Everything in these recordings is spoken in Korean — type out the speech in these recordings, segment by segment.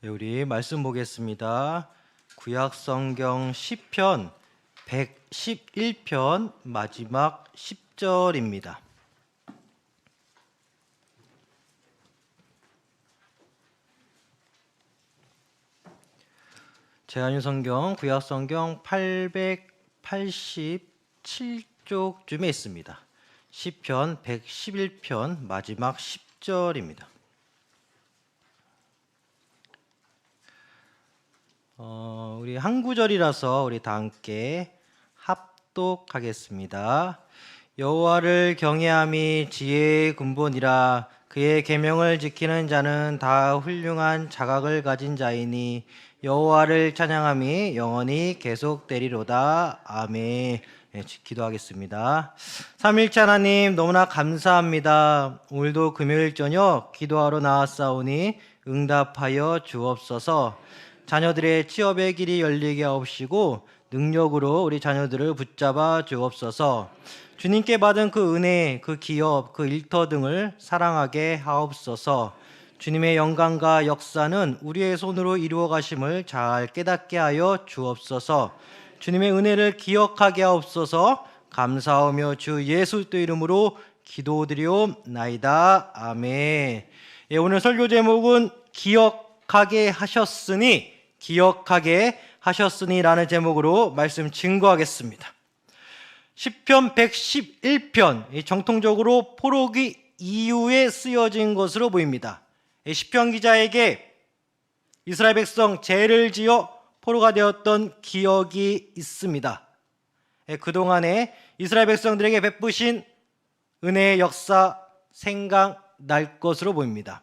네, 우리 말씀 보겠습니다. 구약 성경 시편 111편 마지막 10절입니다. 제한유 성경 구약 성경 887쪽쯤에 있습니다. 시편 111편 마지막 10절입니다. 우리 한 구절이라서 우리 다 함께 합독하겠습니다. 여호와를 경외함이 지혜의 근본이라. 그의 계명을 지키는 자는 다 훌륭한 자각을 가진 자이니 여호와를 찬양함이 영원히 계속되리로다. 아멘. 네, 기도하겠습니다. 삼위일체 하나님, 너무나 감사합니다. 오늘도 금요일 저녁 기도하러 나왔사오니 응답하여 주옵소서. 자녀들의 취업의 길이 열리게 하옵시고 능력으로 우리 자녀들을 붙잡아 주옵소서. 주님께 받은 그 은혜, 그 기업, 그 일터 등을 사랑하게 하옵소서. 주님의 영광과 역사는 우리의 손으로 이루어 가심을 잘 깨닫게 하여 주옵소서. 주님의 은혜를 기억하게 하옵소서. 감사하며 주 예수 그리스도 이름으로 기도드리옵나이다. 아멘. 예, 오늘 설교 제목은 기억하게 하셨으니 라는 제목으로 말씀 증거하겠습니다. 시편 111편, 정통적으로 포로기 이후에 쓰여진 것으로 보입니다. 시편 기자에게 이스라엘 백성 죄를 지어 포로가 되었던 기억이 있습니다. 그동안에 이스라엘 백성들에게 베푸신 은혜의 역사 생각날 것으로 보입니다.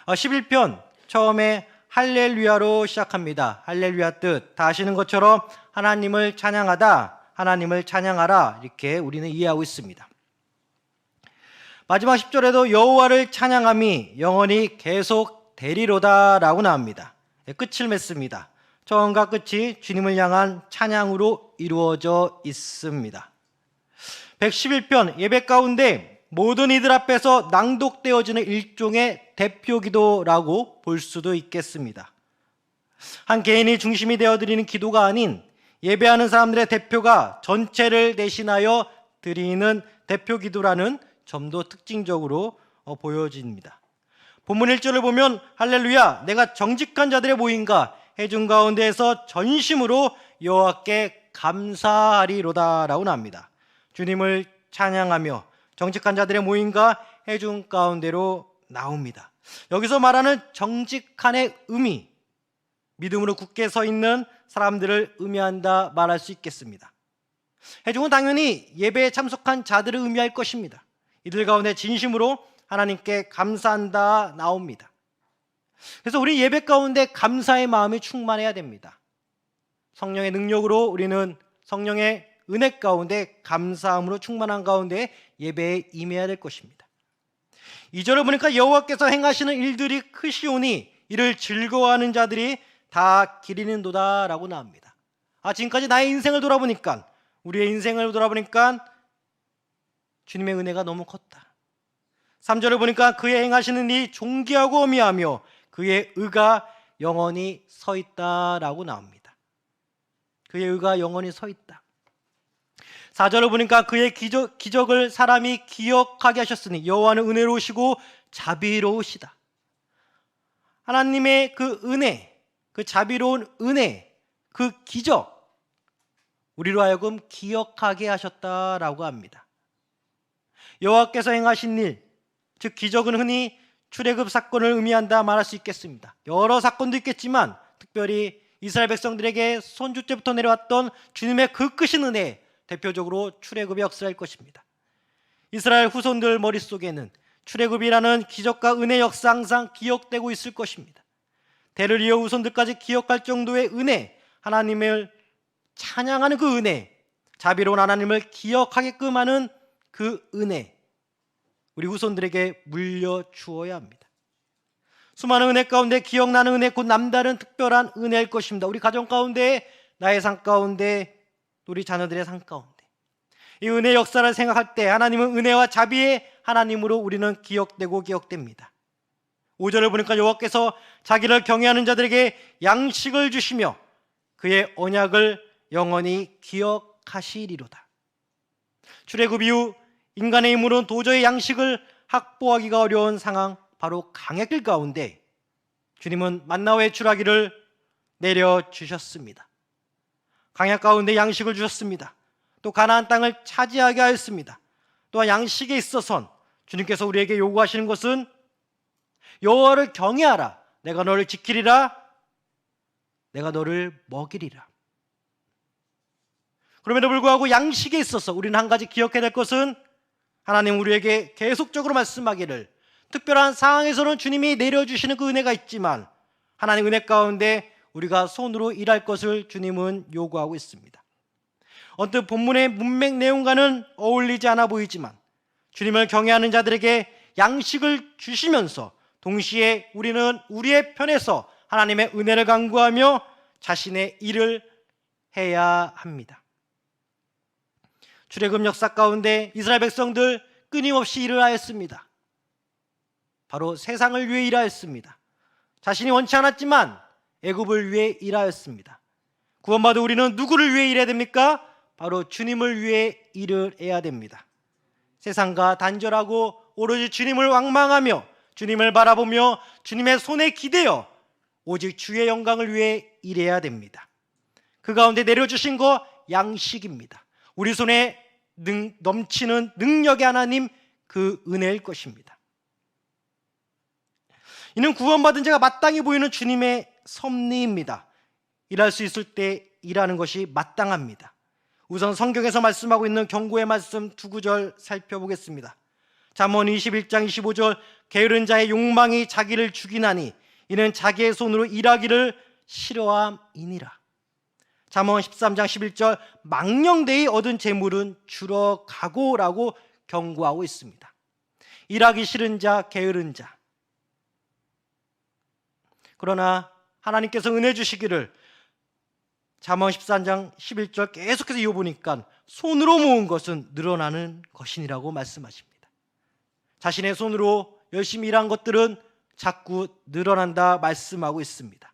11편 처음에 할렐루야로 시작합니다. 할렐루야 뜻 다 아시는 것처럼 하나님을 찬양하다, 하나님을 찬양하라, 이렇게 우리는 이해하고 있습니다. 마지막 10절에도 여호와를 찬양함이 영원히 계속 되리로다 라고 나옵니다. 끝을 맺습니다. 처음과 끝이 주님을 향한 찬양으로 이루어져 있습니다. 111편 예배 가운데 모든 이들 앞에서 낭독되어지는 일종의 대표기도라고 볼 수도 있겠습니다. 한 개인이 중심이 되어드리는 기도가 아닌 예배하는 사람들의 대표가 전체를 대신하여 드리는 대표기도라는 점도 특징적으로 보여집니다. 본문 1절을 보면 할렐루야 내가 정직한 자들의 모임과 회중 가운데에서 전심으로 여호와께 감사하리로다 라고 나옵니다. 주님을 찬양하며 정직한 자들의 모임과 회중 가운데로 나옵니다. 여기서 말하는 정직한의 의미, 믿음으로 굳게 서 있는 사람들을 의미한다 말할 수 있겠습니다. 회중은 당연히 예배에 참석한 자들을 의미할 것입니다. 이들 가운데 진심으로 하나님께 감사한다 나옵니다. 그래서 우리 예배 가운데 감사의 마음이 충만해야 됩니다. 성령의 능력으로 우리는 성령의 은혜 가운데 감사함으로 충만한 가운데 예배에 임해야 될 것입니다. 2절을 보니까 여호와께서 행하시는 일들이 크시오니 이를 즐거워하는 자들이 다 기리는도다 라고 나옵니다. 지금까지 나의 인생을 돌아보니까, 우리의 인생을 돌아보니까 주님의 은혜가 너무 컸다. 3절을 보니까 그의 행하시는 일이 존귀하고 어미하며 그의 의가 영원히 서 있다 라고 나옵니다. 그의 의가 영원히 서 있다. 4절을 보니까 그의 기적을 사람이 기억하게 하셨으니 여호와는 은혜로우시고 자비로우시다. 하나님의 그 은혜, 그 자비로운 은혜, 그 기적, 우리로 하여금 기억하게 하셨다라고 합니다. 여호와께서 행하신 일, 즉 기적은 흔히 출애굽 사건을 의미한다 말할 수 있겠습니다. 여러 사건도 있겠지만 특별히 이스라엘 백성들에게 손주때부터 내려왔던 주님의 그 크신 은혜, 대표적으로 출애굽의 역사일 것입니다. 이스라엘 후손들 머릿속에는 출애굽이라는 기적과 은혜 역사 항상 기억되고 있을 것입니다. 대를 이어 후손들까지 기억할 정도의 은혜, 하나님을 찬양하는 그 은혜, 자비로운 하나님을 기억하게끔 하는 그 은혜, 우리 후손들에게 물려주어야 합니다. 수많은 은혜 가운데 기억나는 은혜, 곧 남다른 특별한 은혜일 것입니다. 우리 가정 가운데, 나의 삶 가운데, 우리 자녀들의 삶 가운데 이 은혜 역사를 생각할 때 하나님은 은혜와 자비의 하나님으로 우리는 기억되고 기억됩니다. 5절을 보니까 여호와께서 자기를 경외하는 자들에게 양식을 주시며 그의 언약을 영원히 기억하시리로다. 출애굽 이후 인간의 힘으로는 도저히 양식을 확보하기가 어려운 상황, 바로 강해길 가운데 주님은 만나와 회출하기를 내려주셨습니다. 강약 가운데 양식을 주셨습니다. 또 가나안 땅을 차지하게 하였습니다. 또한 양식에 있어선 주님께서 우리에게 요구하시는 것은 여호와를 경외하라. 내가 너를 지키리라. 내가 너를 먹이리라. 그럼에도 불구하고 양식에 있어서 우리는 한 가지 기억해야 될 것은 하나님 우리에게 계속적으로 말씀하기를 특별한 상황에서는 주님이 내려주시는 그 은혜가 있지만 하나님 은혜 가운데 우리가 손으로 일할 것을 주님은 요구하고 있습니다. 언뜻 본문의 문맥 내용과는 어울리지 않아 보이지만 주님을 경외하는 자들에게 양식을 주시면서 동시에 우리는 우리의 편에서 하나님의 은혜를 간구하며 자신의 일을 해야 합니다. 출애굽 역사 가운데 이스라엘 백성들 끊임없이 일을 하였습니다. 바로 세상을 위해 일하였습니다. 자신이 원치 않았지만 애굽을 위해 일하였습니다. 구원받은 우리는 누구를 위해 일해야 됩니까? 바로 주님을 위해 일을 해야 됩니다. 세상과 단절하고 오로지 주님을 왕망하며 주님을 바라보며 주님의 손에 기대어 오직 주의 영광을 위해 일해야 됩니다. 그 가운데 내려주신 거 양식입니다. 우리 손에 넘치는 능력의 하나님, 그 은혜일 것입니다. 이는 구원받은 자가 마땅히 보이는 주님의 섭리입니다. 일할 수 있을 때 일하는 것이 마땅합니다. 우선 성경에서 말씀하고 있는 경고의 말씀 두 구절 살펴보겠습니다. 잠언 21장 25절, 게으른 자의 욕망이 자기를 죽이나니 이는 자기의 손으로 일하기를 싫어함이니라. 잠언 13장 11절, 망령되이 얻은 재물은 줄어가고라고 경고하고 있습니다. 일하기 싫은 자, 게으른 자. 그러나 하나님께서 은혜 주시기를 잠언 13장 11절 계속해서 이어보니까 손으로 모은 것은 늘어나는 것이니라고 말씀하십니다. 자신의 손으로 열심히 일한 것들은 자꾸 늘어난다 말씀하고 있습니다.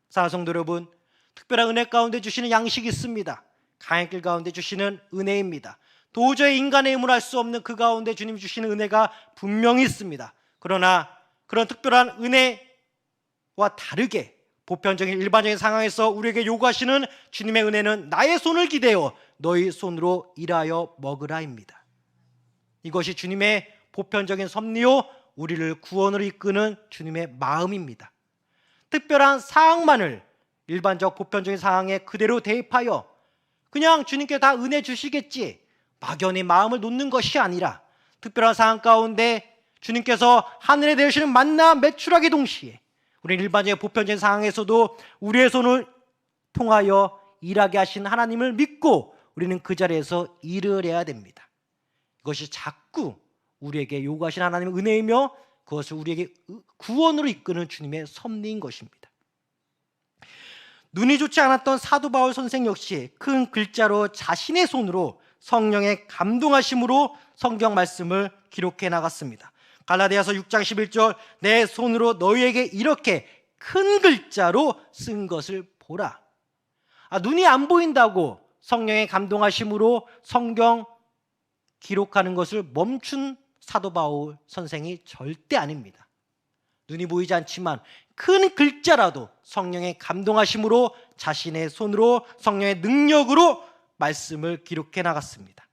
사랑하는 성도 여러분, 특별한 은혜 가운데 주시는 양식이 있습니다. 강의 길 가운데 주시는 은혜입니다. 도저히 인간의 힘으로 할 수 없는 그 가운데 주님이 주시는 은혜가 분명히 있습니다. 그러나 그런 특별한 은혜와 다르게 보편적인 일반적인 상황에서 우리에게 요구하시는 주님의 은혜는 나의 손을 기대어 너희 손으로 일하여 먹으라입니다. 이것이 주님의 보편적인 섭리요 우리를 구원으로 이끄는 주님의 마음입니다. 특별한 상황만을 일반적 보편적인 상황에 그대로 대입하여 그냥 주님께 다 은혜 주시겠지 막연히 마음을 놓는 것이 아니라 특별한 상황 가운데 주님께서 하늘에 내리시는 만나 매출하기 동시에 우리 일반적인 보편적인 상황에서도 우리의 손을 통하여 일하게 하신 하나님을 믿고 우리는 그 자리에서 일을 해야 됩니다. 이것이 자꾸 우리에게 요구하신 하나님의 은혜이며 그것을 우리에게 구원으로 이끄는 주님의 섭리인 것입니다. 눈이 좋지 않았던 사도 바울 선생 역시 큰 글자로 자신의 손으로 성령의 감동하심으로 성경 말씀을 기록해 나갔습니다. 갈라디아서 6장 11절, 내 손으로 너희에게 이렇게 큰 글자로 쓴 것을 보라. 눈이 안 보인다고 성령의 감동하심으로 성경 기록하는 것을 멈춘 사도 바울 선생이 절대 아닙니다. 눈이 보이지 않지만 큰 글자라도 성령의 감동하심으로 자신의 손으로 성령의 능력으로 말씀을 기록해 나갔습니다.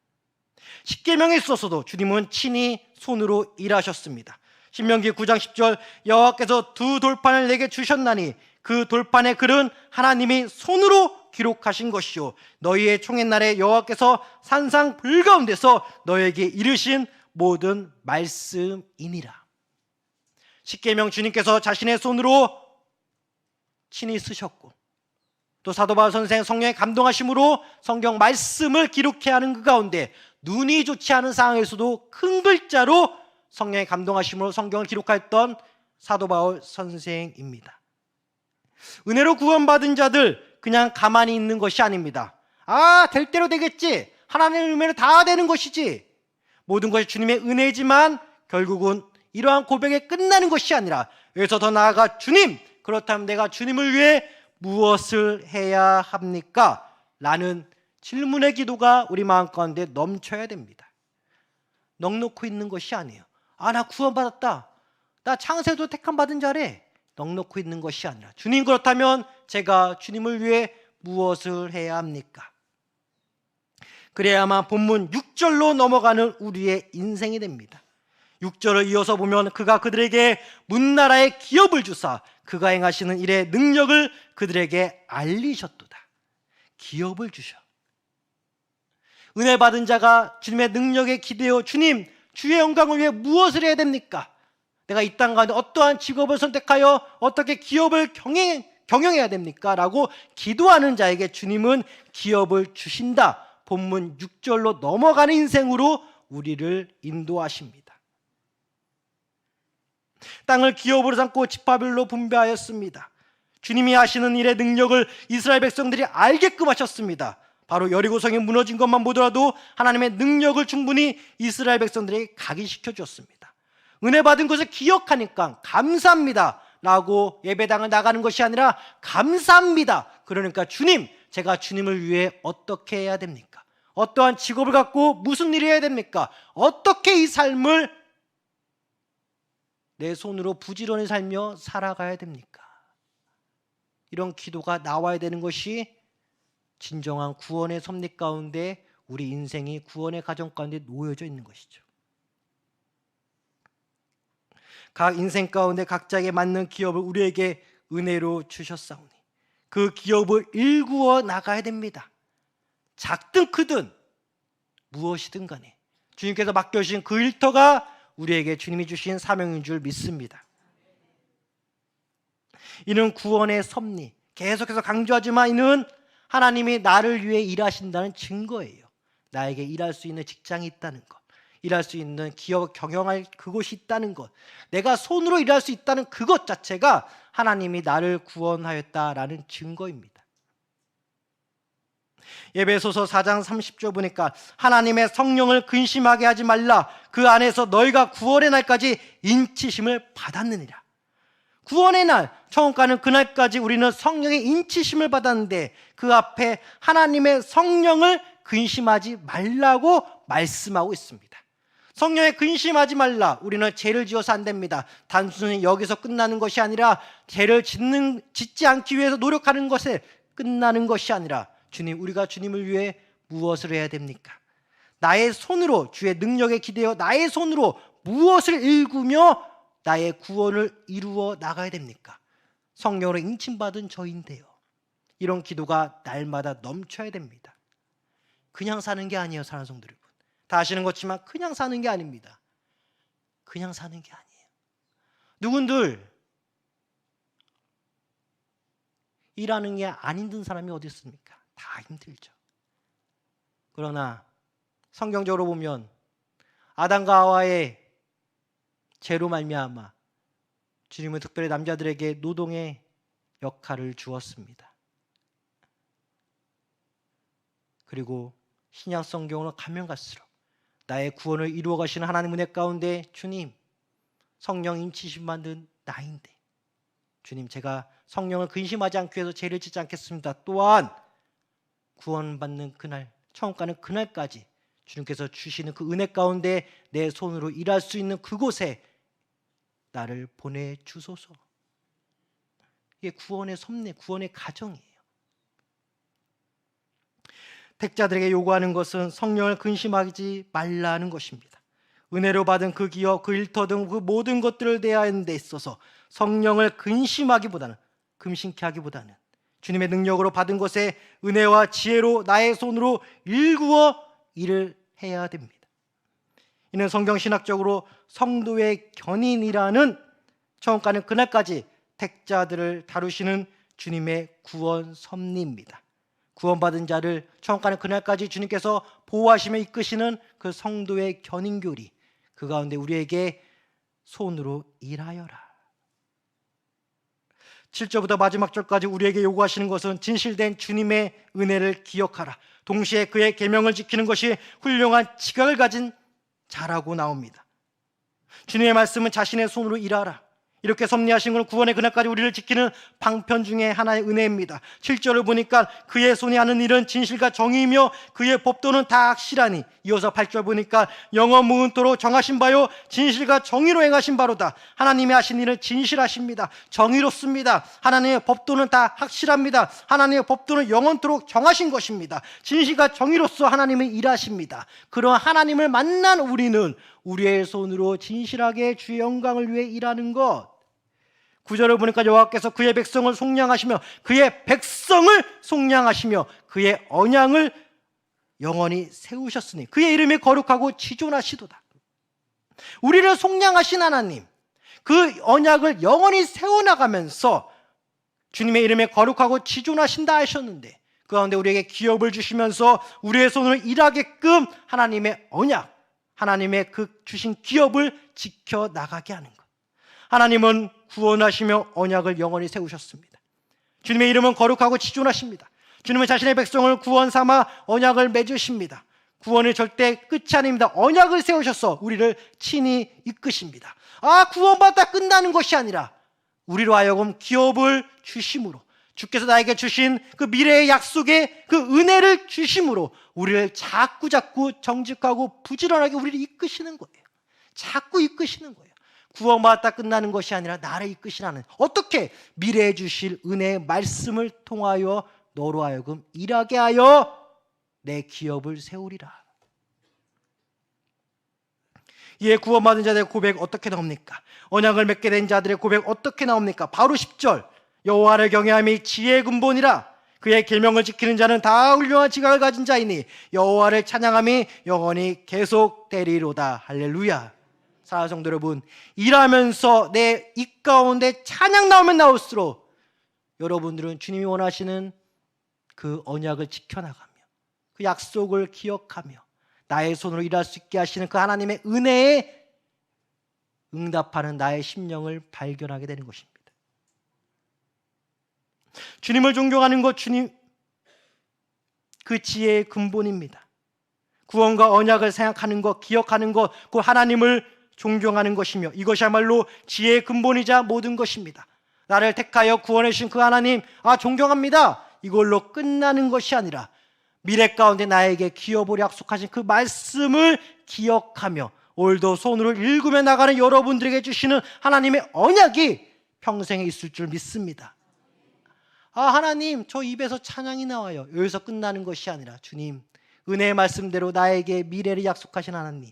십계명에 있어서도 주님은 친히 손으로 일하셨습니다. 신명기 9장 10절, 여호와께서 두 돌판을 내게 주셨나니 그 돌판의 글은 하나님이 손으로 기록하신 것이요 너희의 총의 날에 여호와께서 산상 불가운데서 너희에게 이르신 모든 말씀이니라. 십계명 주님께서 자신의 손으로 친히 쓰셨고 또 사도 바울 선생 성령의 감동하심으로 성경 말씀을 기록해야 하는 그 가운데 눈이 좋지 않은 상황에서도 큰 글자로 성령의 감동하심으로 성경을 기록하였던 사도 바울 선생입니다. 은혜로 구원받은 자들 그냥 가만히 있는 것이 아닙니다. 될 대로 되겠지. 하나님의 은혜로 다 되는 것이지. 모든 것이 주님의 은혜지만 결국은 이러한 고백에 끝나는 것이 아니라 여기서 더 나아가 주님, 그렇다면 내가 주님을 위해 무엇을 해야 합니까? 라는 질문의 기도가 우리 마음 가운데 넘쳐야 됩니다. 넉놓고 있는 것이 아니에요. 나 구원받았다, 나 창세도 택함 받은 자래, 넉놓고 있는 것이 아니라 주님, 그렇다면 제가 주님을 위해 무엇을 해야 합니까? 그래야만 본문 6절로 넘어가는 우리의 인생이 됩니다. 6절을 이어서 보면 그가 그들에게 문나라의 기업을 주사 그가 행하시는 일의 능력을 그들에게 알리셨도다. 기업을 주셔. 은혜 받은 자가 주님의 능력에 기대어 주님, 주의 영광을 위해 무엇을 해야 됩니까? 내가 이 땅 가운데 어떠한 직업을 선택하여 어떻게 기업을 경영해야 됩니까? 라고 기도하는 자에게 주님은 기업을 주신다. 본문 6절로 넘어가는 인생으로 우리를 인도하십니다. 땅을 기업으로 삼고 지파별로 분배하였습니다. 주님이 하시는 일의 능력을 이스라엘 백성들이 알게끔 하셨습니다. 바로 여리고성이 무너진 것만 보더라도 하나님의 능력을 충분히 이스라엘 백성들에게 각인시켜 주었습니다. 은혜 받은 것을 기억하니까 감사합니다 라고 예배당을 나가는 것이 아니라 감사합니다. 그러니까 주님, 제가 주님을 위해 어떻게 해야 됩니까? 어떠한 직업을 갖고 무슨 일을 해야 됩니까? 어떻게 이 삶을 내 손으로 부지런히 살며 살아가야 됩니까? 이런 기도가 나와야 되는 것이 진정한 구원의 섭리 가운데 우리 인생이 구원의 가정 가운데 놓여져 있는 것이죠. 각 인생 가운데 각자에게 맞는 기업을 우리에게 은혜로 주셨사오니 그 기업을 일구어 나가야 됩니다. 작든 크든 무엇이든 간에 주님께서 맡겨주신 그 일터가 우리에게 주님이 주신 사명인 줄 믿습니다. 이는 구원의 섭리, 계속해서 강조하지만 이는 하나님이 나를 위해 일하신다는 증거예요. 나에게 일할 수 있는 직장이 있다는 것, 일할 수 있는 기업 경영할 그곳이 있다는 것, 내가 손으로 일할 수 있다는 그것 자체가 하나님이 나를 구원하였다라는 증거입니다. 에베소서 4장 30절 보니까 하나님의 성령을 근심하게 하지 말라. 그 안에서 너희가 구원의 날까지 인치심을 받았느니라. 구원의 날, 처음 가는 그날까지 우리는 성령의 인치심을 받았는데 그 앞에 하나님의 성령을 근심하지 말라고 말씀하고 있습니다. 성령에 근심하지 말라. 우리는 죄를 지어서 안 됩니다. 단순히 여기서 끝나는 것이 아니라 죄를 짓지 않기 위해서 노력하는 것에 끝나는 것이 아니라 주님, 우리가 주님을 위해 무엇을 해야 됩니까? 나의 손으로 주의 능력에 기대어 나의 손으로 무엇을 일구며 나의 구원을 이루어 나가야 됩니까? 성령으로 인침받은 저인데요. 이런 기도가 날마다 넘쳐야 됩니다. 그냥 사는 게 아니에요, 사랑하는 성도 여러분. 다 아시는 것지만 그냥 사는 게 아닙니다. 그냥 사는 게 아니에요. 누군들 일하는 게 안 힘든 사람이 어디 있습니까? 다 힘들죠. 그러나 성경적으로 보면 아담과 하와의 죄로 말미암아 주님은 특별히 남자들에게 노동의 역할을 주었습니다. 그리고 신약 성경으로 가면 갈수록 나의 구원을 이루어 가시는 하나님 은혜 가운데 주님, 성령 인치심 받은 나인데 주님, 제가 성령을 근심하지 않기 위해서 죄를 짓지 않겠습니다. 또한 구원받는 그날, 처음 가는 그날까지 주님께서 주시는 그 은혜 가운데 내 손으로 일할 수 있는 그곳에 나를 보내주소서. 이게 구원의 섭리, 구원의 가정이에요. 택자들에게 요구하는 것은 성령을 근심하지 말라는 것입니다. 은혜로 받은 그 기업, 그 일터 등 그 모든 것들을 대하는 데 있어서 성령을 근심하기보다는, 금신케 하기보다는 주님의 능력으로 받은 것에 은혜와 지혜로 나의 손으로 일구어 일을 해야 됩니다. 이는 성경신학적으로 성도의 견인이라는 처음 가는 그날까지 택자들을 다루시는 주님의 구원 섭리입니다. 구원받은 자를 처음 가는 그날까지 주님께서 보호하시며 이끄시는 그 성도의 견인교리, 그 가운데 우리에게 손으로 일하여라. 7절부터 마지막 절까지 우리에게 요구하시는 것은 진실된 주님의 은혜를 기억하라. 동시에 그의 계명을 지키는 것이 훌륭한 지각을 가진 자라고 나옵니다. 주님의 말씀은 자신의 손으로 일하라. 이렇게 섭리하신 것은 구원의 그날까지 우리를 지키는 방편 중에 하나의 은혜입니다. 7절을 보니까 그의 손이 하는 일은 진실과 정의이며 그의 법도는 다 확실하니, 이어서 8절 보니까 영원 무은토록 정하신 바요 진실과 정의로 행하신 바로다. 하나님이 하신 일은 진실하십니다. 정의롭습니다. 하나님의 법도는 다 확실합니다. 하나님의 법도는 영원토록 정하신 것입니다. 진실과 정의로서 하나님은 일하십니다. 그런 하나님을 만난 우리는 우리의 손으로 진실하게 주의 영광을 위해 일하는 것. 9절을 보니까 여호와께서 그의 백성을 속량하시며 그의 언양을 영원히 세우셨으니 그의 이름이 거룩하고 지존하시도다. 우리를 속량하신 하나님, 그 언약을 영원히 세워나가면서 주님의 이름에 거룩하고 지존하신다 하셨는데, 그 가운데 우리에게 기업을 주시면서 우리의 손으로 일하게끔 하나님의 언약, 하나님의 그 주신 기업을 지켜나가게 하는 것. 하나님은 구원하시며 언약을 영원히 세우셨습니다. 주님의 이름은 거룩하고 지존하십니다. 주님은 자신의 백성을 구원 삼아 언약을 맺으십니다. 구원이 절대 끝이 아닙니다. 언약을 세우셔서 우리를 친히 이끄십니다. 구원받다 끝나는 것이 아니라 우리로 하여금 기업을 주심으로, 주께서 나에게 주신 그 미래의 약속의 그 은혜를 주심으로 우리를 자꾸 정직하고 부지런하게 우리를 이끄시는 거예요. 자꾸 이끄시는 거예요. 구원받았다 끝나는 것이 아니라 나를 이끄시라는, 어떻게? 미래에 주실 은혜의 말씀을 통하여 너로 하여금 일하게 하여 내 기업을 세우리라. 이에 구원받은 자들의 고백 어떻게 나옵니까? 언약을 맺게 된 자들의 고백 어떻게 나옵니까? 바로 10절, 여호와를 경외함이 지혜의 근본이라. 그의 계명을 지키는 자는 다 훌륭한 지각을 가진 자이니 여호와를 찬양함이 영원히 계속되리로다. 할렐루야. 사랑하는 성도 여러분, 일하면서 내 입 가운데 찬양 나오면 나올수록 여러분들은 주님이 원하시는 그 언약을 지켜나가며 그 약속을 기억하며 나의 손으로 일할 수 있게 하시는 그 하나님의 은혜에 응답하는 나의 심령을 발견하게 되는 것입니다. 주님을 존경하는 것, 주님 그 지혜의 근본입니다. 구원과 언약을 생각하는 것, 기억하는 것, 그 하나님을 존경하는 것이며, 이것이야말로 지혜의 근본이자 모든 것입니다. 나를 택하여 구원해 주신 그 하나님, 존경합니다, 이걸로 끝나는 것이 아니라 미래 가운데 나에게 기업을 약속하신 그 말씀을 기억하며 오늘도 손으로 읽으며 나가는 여러분들에게 주시는 하나님의 언약이 평생에 있을 줄 믿습니다. 하나님, 저 입에서 찬양이 나와요. 여기서 끝나는 것이 아니라 주님, 은혜의 말씀대로 나에게 미래를 약속하신 하나님,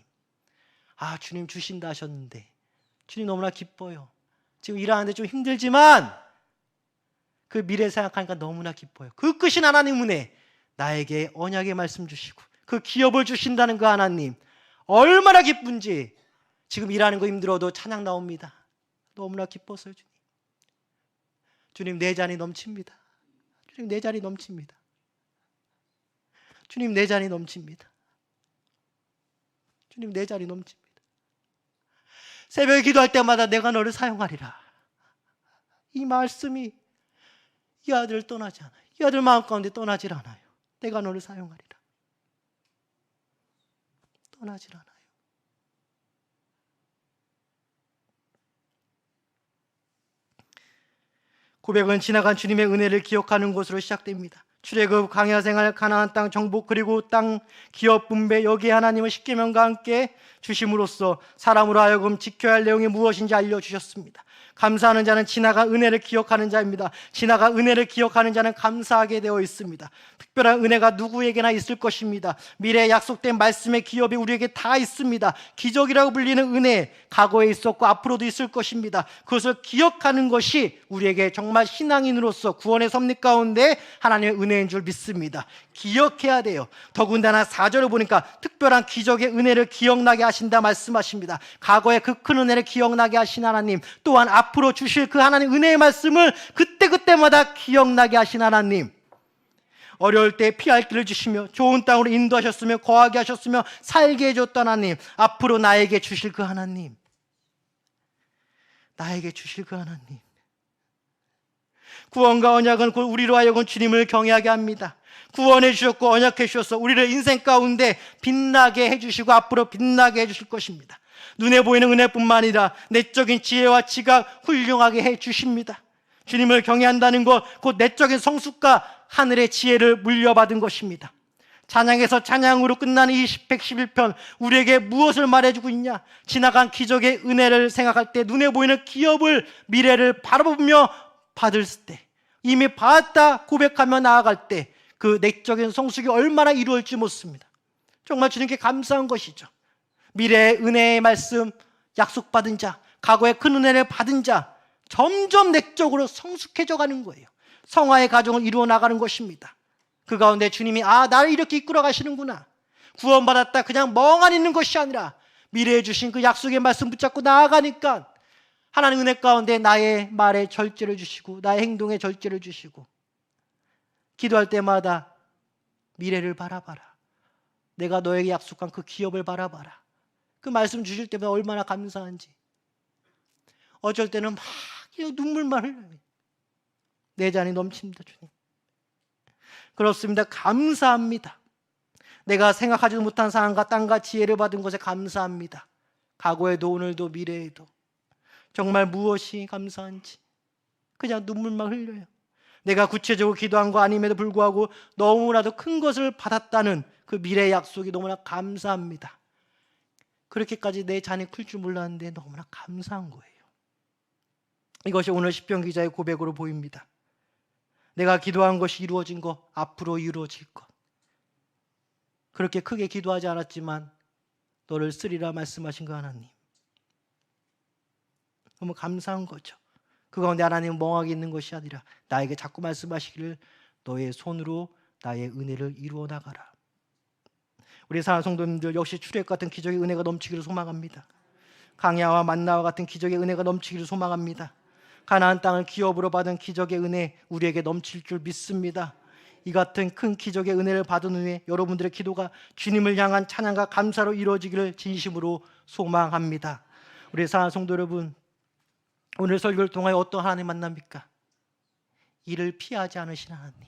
주님 주신다 하셨는데 주님 너무나 기뻐요. 지금 일하는데 좀 힘들지만 그 미래 생각하니까 너무나 기뻐요. 그 크신 하나님 은혜, 나에게 언약의 말씀 주시고 그 기업을 주신다는 그 하나님, 얼마나 기쁜지 지금 일하는 거 힘들어도 찬양 나옵니다. 너무나 기뻤어요. 주님, 주님 내 잔이 넘칩니다. 주님 내 잔이 넘칩니다. 주님 내 잔이 넘칩니다. 주님 내 잔이 넘칩니다. 새벽에 기도할 때마다 내가 너를 사용하리라. 이 말씀이 이 아들을 떠나지 않아요. 이 아들 마음 가운데 떠나질 않아요. 내가 너를 사용하리라. 떠나질 않아요. 고백은 지나간 주님의 은혜를 기억하는 것으로 시작됩니다. 출애굽, 광야 생활, 가나안 땅 정복, 그리고 땅 기업 분배, 여기에 하나님은 십계명과 함께 주심으로써 사람으로 하여금 지켜야 할 내용이 무엇인지 알려주셨습니다. 감사하는 자는 지나간 은혜를 기억하는 자입니다. 지나간 은혜를 기억하는 자는 감사하게 되어 있습니다. 특별한 은혜가 누구에게나 있을 것입니다. 미래에 약속된 말씀의 기업이 우리에게 다 있습니다. 기적이라고 불리는 은혜, 과거에 있었고 앞으로도 있을 것입니다. 그것을 기억하는 것이 우리에게 정말 신앙인으로서 구원의 섭리 가운데 하나님의 은혜인 줄 믿습니다. 기억해야 돼요. 더군다나 4절을 보니까 특별한 기적의 은혜를 기억나게 하신다 말씀하십니다. 과거의 그 큰 은혜를 기억나게 하신 하나님, 또한 앞으로 주실 그 하나님 은혜의 말씀을 그때그때마다 기억나게 하신 하나님, 어려울 때 피할 길을 주시며 좋은 땅으로 인도하셨으며 거하게 하셨으며 살게 해줬던 하나님, 앞으로 나에게 주실 그 하나님, 나에게 주실 그 하나님. 구원과 언약은 우리로 하여금 주님을 경외하게 합니다. 구원해 주셨고 언약해 주셔서 우리를 인생 가운데 빛나게 해주시고 앞으로 빛나게 해주실 것입니다. 눈에 보이는 은혜뿐만 아니라 내적인 지혜와 지각 훌륭하게 해 주십니다. 주님을 경외한다는 것, 곧 내적인 성숙과 하늘의 지혜를 물려받은 것입니다. 찬양에서 찬양으로 끝나는 이 111편, 우리에게 무엇을 말해주고 있냐? 지나간 기적의 은혜를 생각할 때, 눈에 보이는 기업을, 미래를 바라보며 받을 때, 이미 받았다 고백하며 나아갈 때 그 내적인 성숙이 얼마나 이루어질지 묻습니다. 정말 주님께 감사한 것이죠. 미래의 은혜의 말씀 약속받은 자, 과거의 큰 은혜를 받은 자, 점점 내적으로 성숙해져 가는 거예요. 성화의 가정을 이루어 나가는 것입니다. 그 가운데 주님이 나를 이렇게 이끌어 가시는구나. 구원받았다 그냥 멍하니 있는 것이 아니라 미래에 주신 그 약속의 말씀 붙잡고 나아가니까 하나님 은혜 가운데 나의 말에 절제를 주시고 나의 행동에 절제를 주시고, 기도할 때마다 미래를 바라봐라. 내가 너에게 약속한 그 기업을 바라봐라. 그 말씀 주실 때마다 얼마나 감사한지. 어쩔 때는 막 눈물만 흘려요. 내 잔이 넘칩니다. 주님, 그렇습니다. 감사합니다. 내가 생각하지도 못한 상황과 땅과 지혜를 받은 것에 감사합니다. 과거에도 오늘도 미래에도 정말 무엇이 감사한지 그냥 눈물만 흘려요. 내가 구체적으로 기도한 거 아님에도 불구하고 너무나도 큰 것을 받았다는 그 미래의 약속이 너무나 감사합니다. 그렇게까지 내 잔이 클 줄 몰랐는데 너무나 감사한 거예요. 이것이 오늘 시편 기자의 고백으로 보입니다. 내가 기도한 것이 이루어진 것, 앞으로 이루어질 것. 그렇게 크게 기도하지 않았지만 너를 쓰리라 말씀하신 그 하나님, 너무 감사한 거죠. 그 가운데 하나님은 멍하게 있는 것이 아니라 나에게 자꾸 말씀하시기를 너의 손으로 나의 은혜를 이루어 나가라. 우리 사랑하는 성도님들, 역시 출애굽 같은 기적의 은혜가 넘치기를 소망합니다. 강야와 만나와 같은 기적의 은혜가 넘치기를 소망합니다. 가나안 땅을 기업으로 받은 기적의 은혜 우리에게 넘칠 줄 믿습니다. 이 같은 큰 기적의 은혜를 받은 후에 여러분들의 기도가 주님을 향한 찬양과 감사로 이루어지기를 진심으로 소망합니다. 우리 사랑하는 성도 여러분, 오늘 설교를 통하여 어떤 하나님 만납니까? 이를 피하지 않으신 하나님,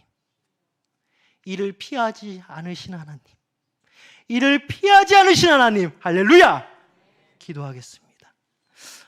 이를 피하지 않으신 하나님, 이를 피하지 않으신 하나님, 할렐루야! 기도하겠습니다.